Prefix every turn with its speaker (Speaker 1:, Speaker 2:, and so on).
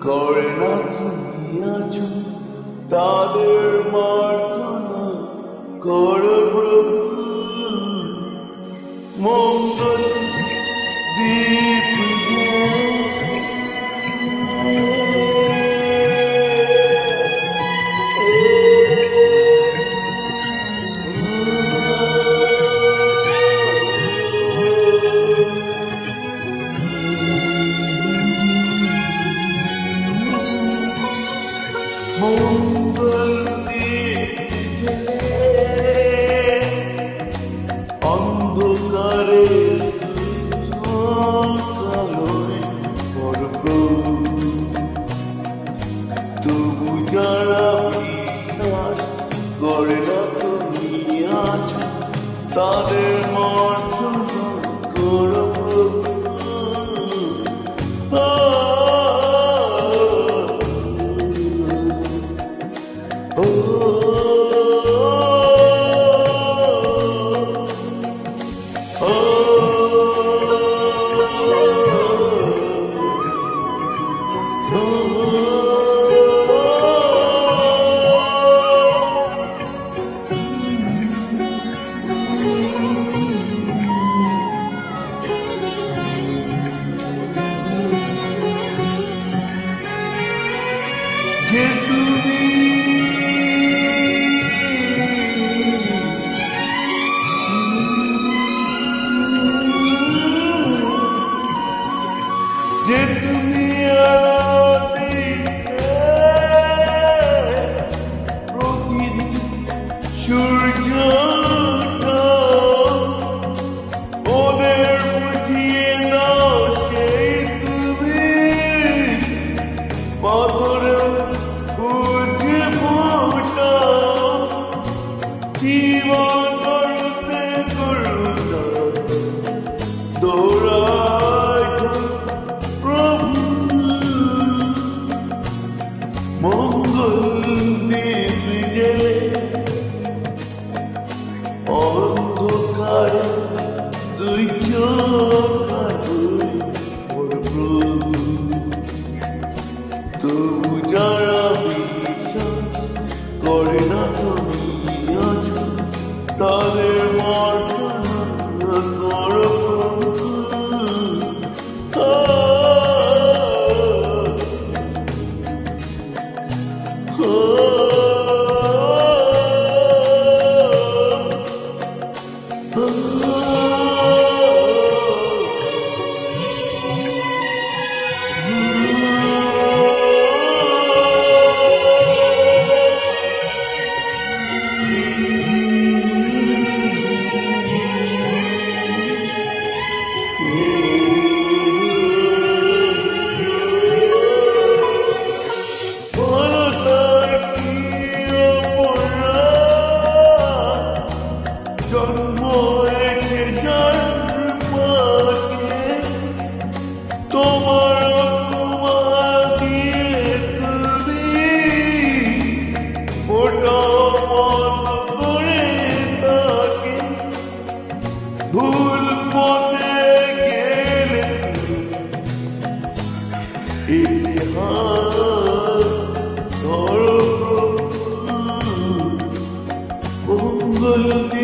Speaker 1: করে না তুমি আছো তাদের মার্জনা করো প্রভু মঙ্গল দীপ মঙ্গল অন্ধকারে তবু যারা বিশ্বাস করে না তুমি আছো তাদের মার্জনা করো যে তুমি প্রতিদিন সূর্যটা ওদের বুঝিয়ে দাও সেই তুমি পাথরে বুঝে ফোটা জীবন করতে করুণা দৌড়ায় প্রভু মঙ্গল দীপ জেলে অন্ধকারে দুই চোখ প্রভু তবু যারা বিশ্বাস করে না তুমি আছো তাদের মার্জনা করো জন্ম এসে জন্মাকে তোমার দিয়ে তুমি ওটা মন করে তাকে ভুল পথে গেলে ইতিহাস ধরো মঙ্গল